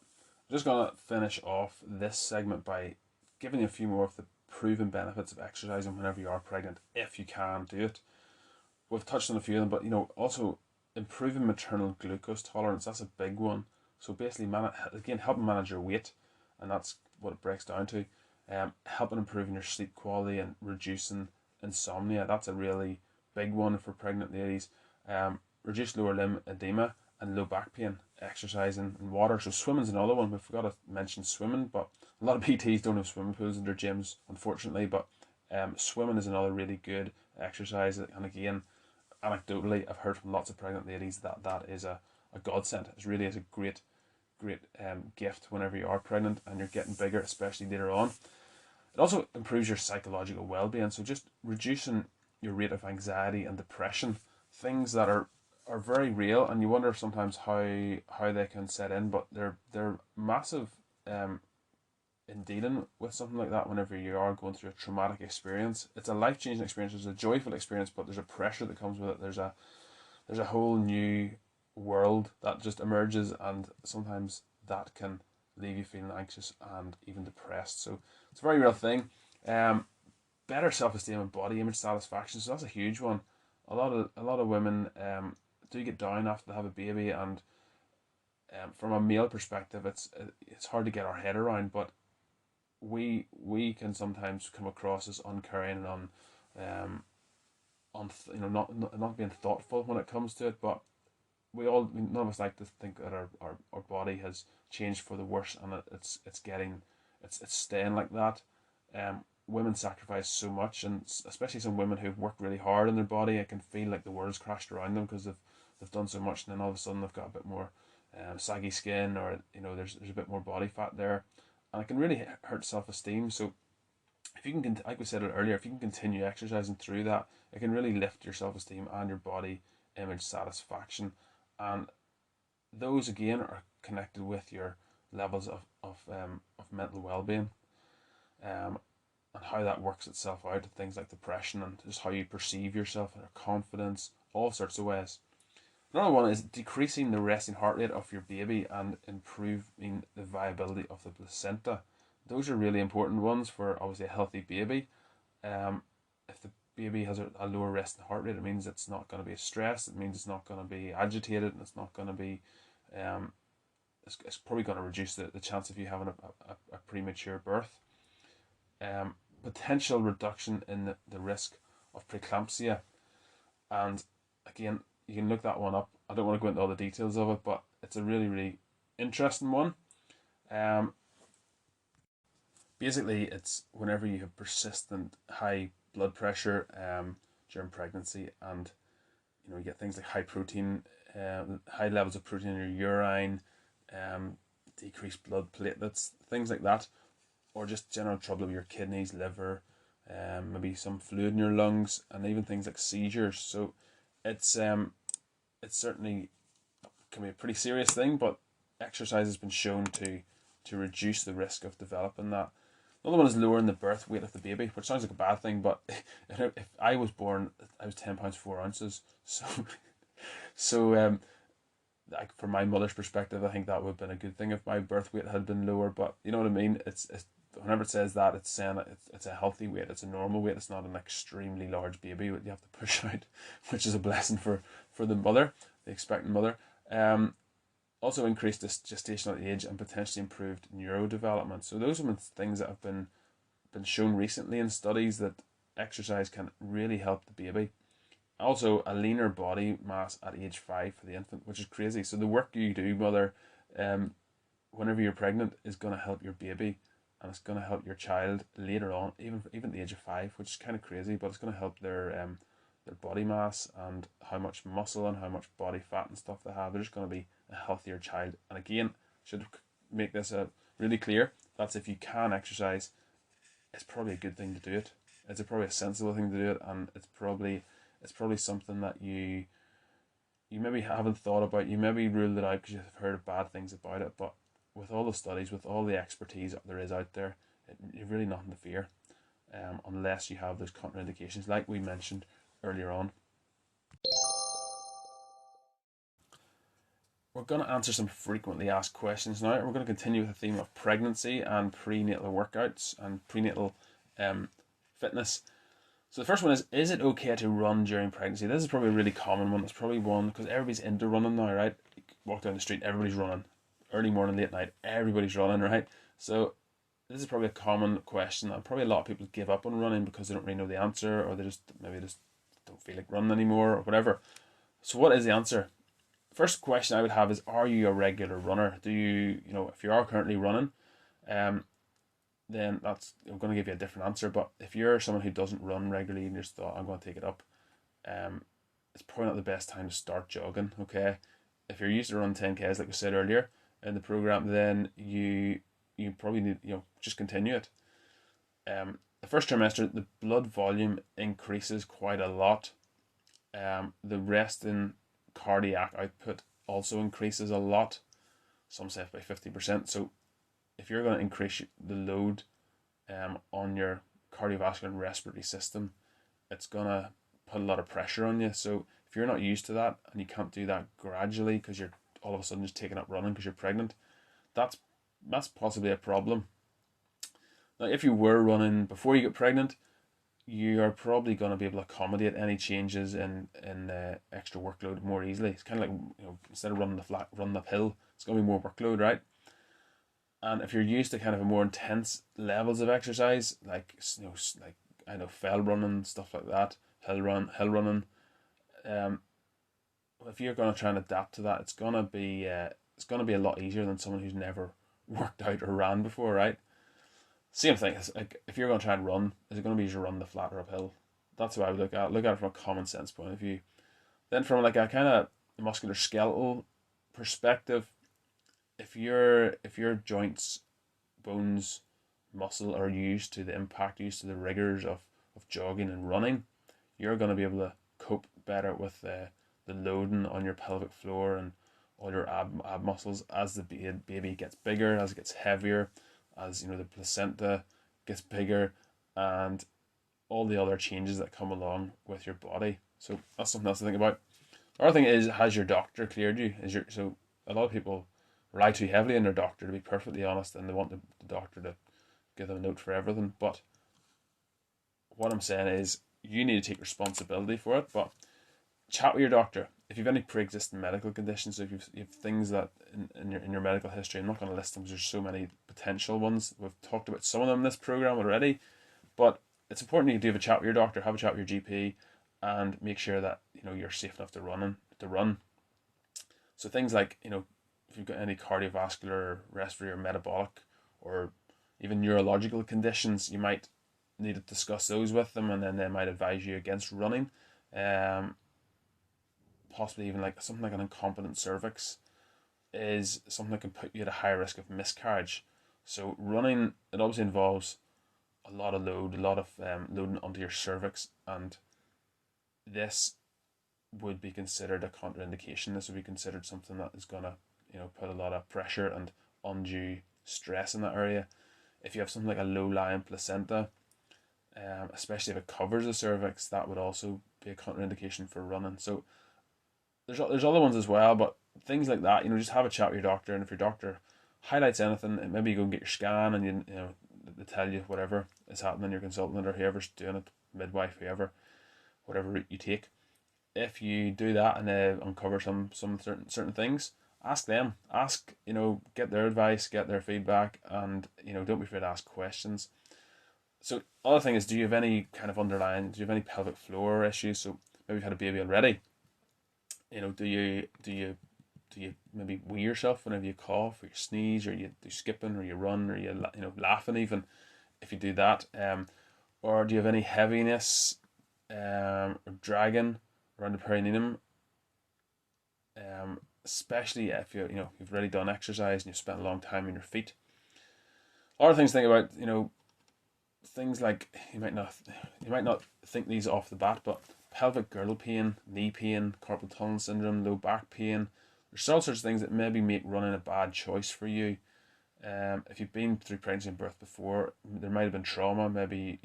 I'm just gonna finish off this segment by giving you a few more of the proven benefits of exercising whenever you are pregnant, if you can do it. We've touched on a few of them, but also improving maternal glucose tolerance. That's a big one. So basically, again, helping manage your weight, and that's what it breaks down to. Helping improving your sleep quality and reducing insomnia. That's a really big one for pregnant ladies. Reduce lower limb edema and low back pain. Exercising and water. So swimming's another one. We forgot to mention swimming, but a lot of PTs don't have swimming pools in their gyms, unfortunately. But swimming is another really good exercise. And again, anecdotally, I've heard from lots of pregnant ladies that is a godsend. It really is a great gift whenever you are pregnant and you're getting bigger, especially later on. It also improves your psychological well-being. So just reducing your rate of anxiety and depression, things that are very real, and you wonder sometimes how they can set in, but they're massive in dealing with something like that. Whenever you are going through a traumatic experience, it's a life-changing experience. It's a joyful experience, but there's a pressure that comes with it. There's a whole new world that just emerges, and sometimes that can leave you feeling anxious and even depressed. So it's a very real thing. Better self-esteem and body image satisfaction. So that's a huge one. A lot of women do get down after they have a baby, and from a male perspective, it's hard to get our head around. But we can sometimes come across as uncaring and not being thoughtful when it comes to it. But none of us like to think that our body has changed for the worse, and it's staying like that. Women sacrifice so much, and especially some women who've worked really hard on their body. I can feel like the world's crashed around them because they've done so much, and then all of a sudden they've got a bit more saggy skin, or there's a bit more body fat there, and it can really hurt self-esteem. So if you can, like we said earlier, if you can continue exercising through that, it can really lift your self-esteem and your body image satisfaction, and those again are connected with your levels of mental well-being. And how that works itself out, things like depression and just how you perceive yourself and your confidence, all sorts of ways. Another one is decreasing the resting heart rate of your baby and improving the viability of the placenta. Those are really important ones for obviously a healthy baby. If the baby has a lower resting heart rate, it means it's not going to be stressed. It means it's not going to be agitated, and it's not going to be. It's probably going to reduce the chance of you having a premature birth. Potential reduction in the risk of preeclampsia, and again, you can look that one up. I don't want to go into all the details of it, but it's a really, really interesting one. Basically, it's whenever you have persistent high blood pressure during pregnancy, and you get things like high levels of protein in your urine, decreased blood platelets, things like that, or just general trouble with your kidneys, liver, maybe some fluid in your lungs, and even things like seizures. So it's certainly can be a pretty serious thing, but exercise has been shown to reduce the risk of developing that. Another one is lowering the birth weight of the baby, which sounds like a bad thing, but if I was born, I was 10 pounds 4 ounces, so like from my mother's perspective, I think that would have been a good thing if my birth weight had been lower. But you know what I mean? It's whenever it says that, it's saying that it's a healthy weight, it's a normal weight. It's not an extremely large baby that you have to push out, which is a blessing for the mother, the expectant mother. Also increased this gestational age and potentially improved neurodevelopment. So those have been things that have been shown recently in studies, that exercise can really help the baby. Also, a leaner body mass at age 5 for the infant, which is crazy. So the work you do, mother, whenever you're pregnant, is going to help your baby, and it's going to help your child later on, even at the age of 5, which is kind of crazy, but it's going to help their body mass and how much muscle and how much body fat and stuff they have. They're just going to be a healthier child. And again, should make this really clear. That's if you can exercise, it's probably a good thing to do it. It's probably a sensible thing to do it, and it's probably something that you maybe haven't thought about. You maybe ruled it out because you've heard of bad things about it. But with all the studies, with all the expertise there is out there, you've really nothing to fear, unless you have those contraindications, like we mentioned earlier on. We're going to answer some frequently asked questions now. We're going to continue with the theme of pregnancy and prenatal workouts and prenatal fitness. So the first one is it okay to run during pregnancy? This is probably a really common one. It's probably one because everybody's into running now, right? You walk down the street, everybody's running. Early morning, late night, everybody's running, right? So this is probably a common question, and probably a lot of people give up on running because they don't really know the answer, or they maybe just don't feel like running anymore, or whatever. So what is the answer? First question I would have is, are you a regular runner? Do you, if you are currently running, then I'm going to give you a different answer. But if you're someone who doesn't run regularly and you just thought, I'm going to take it up, it's probably not the best time to start jogging, okay? If you're used to run 10Ks, like we said earlier in the program, then you probably need, just continue it. The first trimester, the blood volume increases quite a lot. The resting cardiac output also increases a lot. Some say by 50%. So if you're going to increase the load on your cardiovascular and respiratory system, it's going to put a lot of pressure on you. So if you're not used to that and you can't do that gradually because you're all of a sudden just taking up running because you're pregnant, that's possibly a problem. Now, if you were running before you get pregnant, you are probably going to be able to accommodate any changes in extra workload more easily. It's kind of like, instead of running uphill, it's going to be more workload, right? And if you're used to kind of a more intense levels of exercise, like fell running, stuff like that, hill running, if you're going to try and adapt to that, it's going to be a lot easier than someone who's never worked out or ran before, right? Same thing. Like, if you're going to try and run, is it going to be easier to run the flat or uphill? That's what I would look at it from a common sense point of view. Then from like a kind of muscular skeletal perspective, if your joints, bones, muscle are used to the impact, used to the rigors of jogging and running, you're going to be able to cope better with the loading on your pelvic floor and all your ab muscles as the baby gets bigger, as it gets heavier, as the placenta gets bigger, and all the other changes that come along with your body. So that's something else to think about. The other thing is, has your doctor cleared you? So a lot of people rely too heavily on their doctor, to be perfectly honest, and they want the doctor to give them a note for everything. But what I'm saying is, you need to take responsibility for it. But chat with your doctor. If you have any pre-existing medical conditions, if you have things that in your medical history, I'm not going to list them because there's so many potential ones. We've talked about some of them in this program already, but it's important that you do have a chat with your doctor, have a chat with your GP, and make sure that you're safe enough to run. So things like if you've got any cardiovascular, respiratory, or metabolic, or even neurological conditions, you might need to discuss those with them, and then they might advise you against running. Possibly even like something like an incompetent cervix is something that can put you at a higher risk of miscarriage. So running, it obviously involves a lot of loading onto your cervix, and this would be considered a contraindication. This would be considered something that is gonna put a lot of pressure and undue stress in that area. If you have something like a low-lying placenta, especially if it covers the cervix, that would also be a contraindication for running. So there's other ones as well, but things like that, just have a chat with your doctor, and if your doctor highlights anything, maybe you go and get your scan, and they tell you whatever is happening, your consultant or whoever's doing it, midwife, whatever route you take. If you do that and they uncover some certain things, ask them. Get their advice, get their feedback, and don't be afraid to ask questions. So other thing is, do you have any kind of do you have any pelvic floor issues? So maybe you've had a baby already. Do you do you maybe wee yourself whenever you cough or you sneeze, or you do skipping, or you run, or laughing even, if you do that? Or do you have any heaviness or dragging around the perineum? Especially if you've already done exercise and you've spent a long time on your feet. Other things to think about, things like you might not think these off the bat, but pelvic girdle pain, knee pain, carpal tunnel syndrome, low back pain. There's all sorts of things that maybe make running a bad choice for you. If you've been through pregnancy and birth before, there might have been trauma. Maybe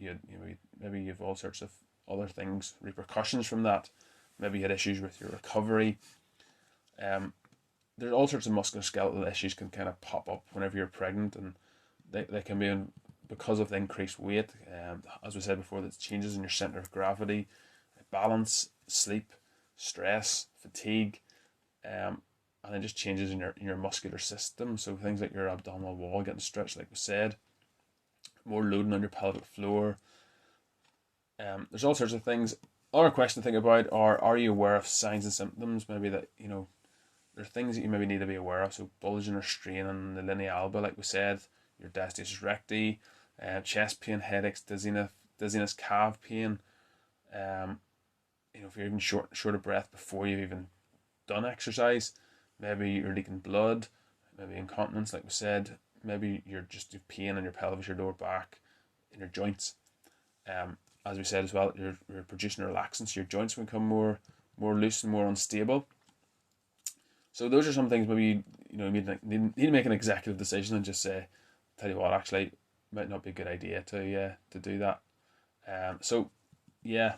maybe you've all sorts of other things, repercussions from that. Maybe you had issues with your recovery. There's all sorts of musculoskeletal issues can kind of pop up whenever you're pregnant, and they can be because of the increased weight. As we said before, there's changes in your center of gravity, balance, sleep, stress, fatigue, and then just changes in your muscular system. So things like your abdominal wall getting stretched, like we said, more loading on your pelvic floor. There's all sorts of things. Other question to think about are you aware of signs and symptoms? Maybe that there are things that you maybe need to be aware of. So bulging or straining in the linea alba, like we said, your diastasis recti, chest pain, headaches, dizziness, calf pain. If you're even short of breath before you've even done exercise, maybe you're leaking blood, maybe incontinence, like we said, maybe you're just pain in your pelvis, your lower back, in your joints. As we said as well, you're producing relaxants, so your joints will become more loose and more unstable. So those are some things maybe you need to make an executive decision and just say, tell you what, actually, it might not be a good idea to do that. So yeah,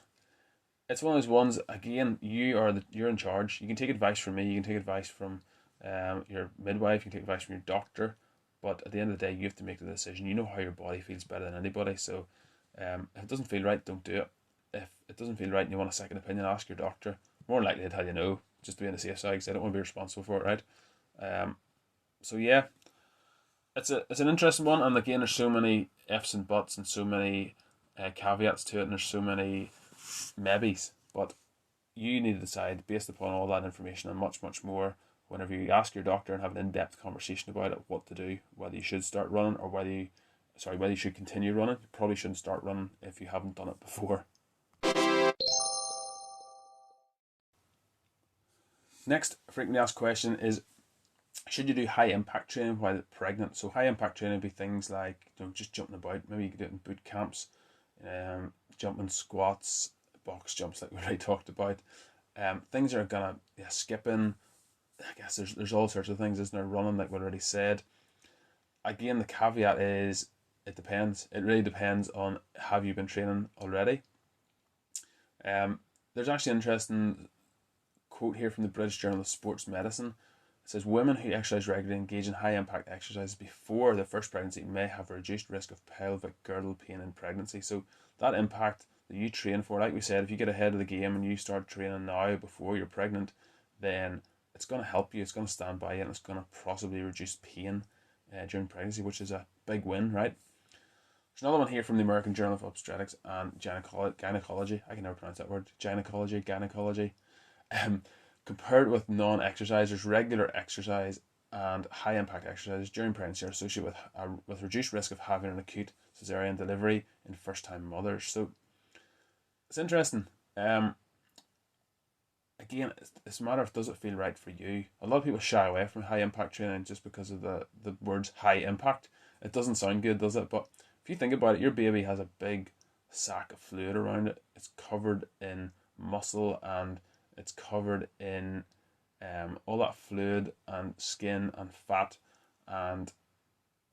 it's one of those ones. Again, you're in charge. You can take advice from me. You can take advice from your midwife. You can take advice from your doctor. But at the end of the day, you have to make the decision. You know how your body feels better than anybody. So if it doesn't feel right, don't do it. If it doesn't feel right and you want a second opinion, ask your doctor. More likely to tell you no, just to be on the safe side, because I don't want to be responsible for it, right? So yeah, it's an interesting one, and again, there's so many ifs and buts and so many caveats to it, and there's so many maybes. But you need to decide based upon all that information and much, much more whenever you ask your doctor and have an in-depth conversation about it, what to do, whether you should start running or whether you should continue running. You probably shouldn't start running if you haven't done it before. Next frequently asked question is, should you do high impact training while pregnant? So high impact training would be things like just jumping about. Maybe you could do it in boot camps, jumping squats, box jumps like we already talked about. Things that are gonna skipping. I guess there's all sorts of things, isn't there? Running, like we already said. Again, the caveat is it depends. It really depends on, have you been training already? There's actually an interesting quote here from the British Journal of Sports Medicine. It says, women who exercise regularly engage in high impact exercises before their first pregnancy may have a reduced risk of pelvic girdle pain in pregnancy. So that impact that you train for, like we said, if you get ahead of the game and you start training now before you're pregnant, then it's going to help you, it's going to stand by you, and it's going to possibly reduce pain during pregnancy, which is a big win, right? There's another one here from the American Journal of Obstetrics and Gynecology. I can never pronounce that word. Gynecology. Compared with non-exercisers, regular exercise and high-impact exercises during pregnancy are associated with reduced risk of having an acute cesarean delivery in first-time mothers. So it's interesting. Again, it's a matter of, does it feel right for you? A lot of people shy away from high-impact training just because of the words high impact. It doesn't sound good, does it? But if you think about it, your baby has a big sack of fluid around it. It's covered in muscle and it's covered in all that fluid and skin and fat, and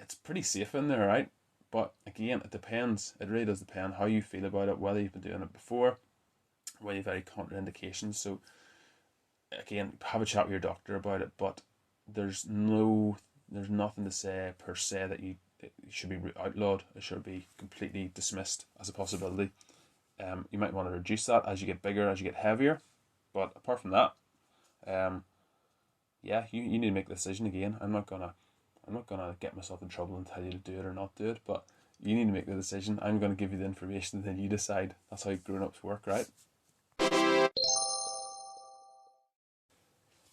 it's pretty safe in there, right? But again, it depends. It really does depend how you feel about it, whether you've been doing it before, whether you've had any contraindications. So again, have a chat with your doctor about it, but there's nothing to say per se that it should be outlawed. It should be completely dismissed as a possibility. You might want to reduce that as you get bigger, as you get heavier, but apart from that, you need to make the decision. Again, I'm not gonna get myself in trouble and tell you to do it or not do it, but you need to make the decision. I'm gonna give you the information, then you decide. That's how grown-ups work, right?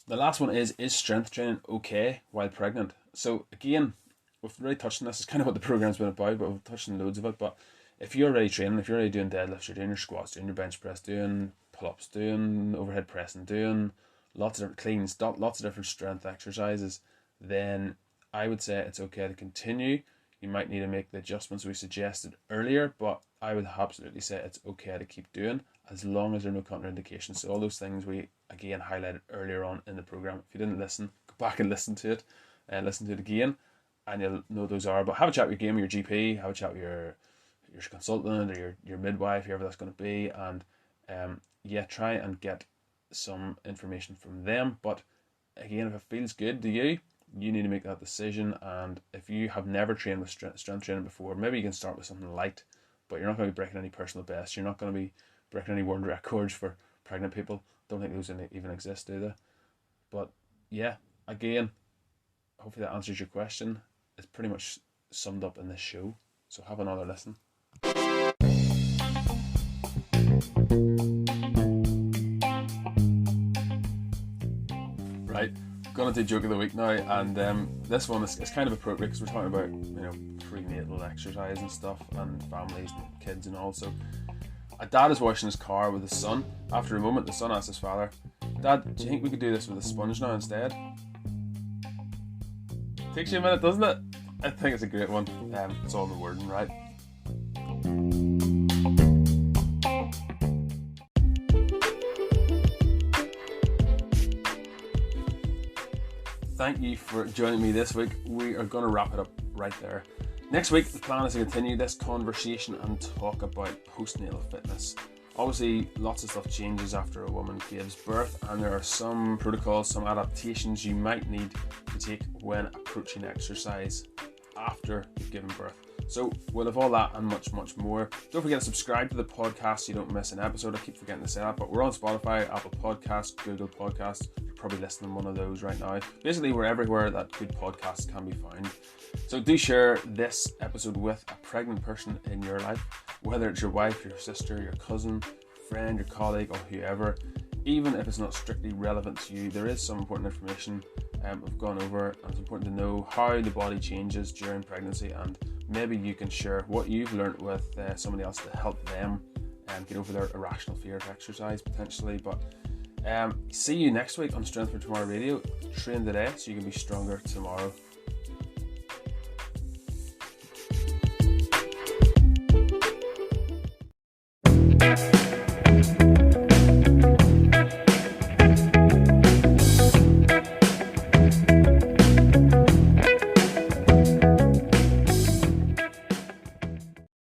The last one is strength training okay while pregnant? So again, we've really touched on this. It's kind of what the program's been about, but we've touched on loads of it. But if you're already training, if you're already doing deadlifts, you're doing your squats, doing your bench press, doing pull-ups, doing overhead pressing, doing lots of different cleans, lots of different strength exercises, then I would say it's okay to continue. You might need to make the adjustments we suggested earlier, but I would absolutely say it's okay to keep doing as long as there are no contraindications. So all those things we again highlighted earlier on in the program. If you didn't listen, go back and listen to it, and listen to it again, and you'll know those are. But have a chat with your GP, have a chat with your consultant or your midwife, whoever that's going to be, and try and get some information from them. But again, if it feels good to you, you need to make that decision. And if you have never trained with strength training before, maybe you can start with something light, but you're not going to be breaking any personal bests. You're not going to be breaking any world records for pregnant people. Don't think those even exist, do they? But yeah, again, hopefully that answers your question. It's pretty much summed up in this show. So have another listen. Right, gonna do joke of the week now, and this one is kind of appropriate because we're talking about prenatal exercise and stuff, and families and kids and all. So a dad is washing his car with his son. After a moment, the son asks his father, "Dad, do you think we could do this with a sponge now instead?" Takes you a minute, doesn't it? I think it's a great one. It's all in the wording, right? Thank you for joining me this week. We are going to wrap it up right there. Next week, the plan is to continue this conversation and talk about postnatal fitness. Obviously, lots of stuff changes after a woman gives birth, and there are some protocols, some adaptations you might need to take when approaching exercise after you've given birth. So we'll have all that and much, much more. Don't forget to subscribe to the podcast so you don't miss an episode. I keep forgetting to say that, but we're on Spotify, Apple Podcasts, Google Podcasts. You're probably listening to one of those right now. Basically, we're everywhere that good podcasts can be found. So do share this episode with a pregnant person in your life, whether it's your wife, your sister, your cousin, friend, your colleague, or whoever. Even if it's not strictly relevant to you, there is some important information we've gone over, and it's important to know how the body changes during pregnancy, and maybe you can share what you've learned with somebody else to help them get over their irrational fear of exercise potentially. But see you next week on Strength for Tomorrow Radio. Train today so you can be stronger tomorrow.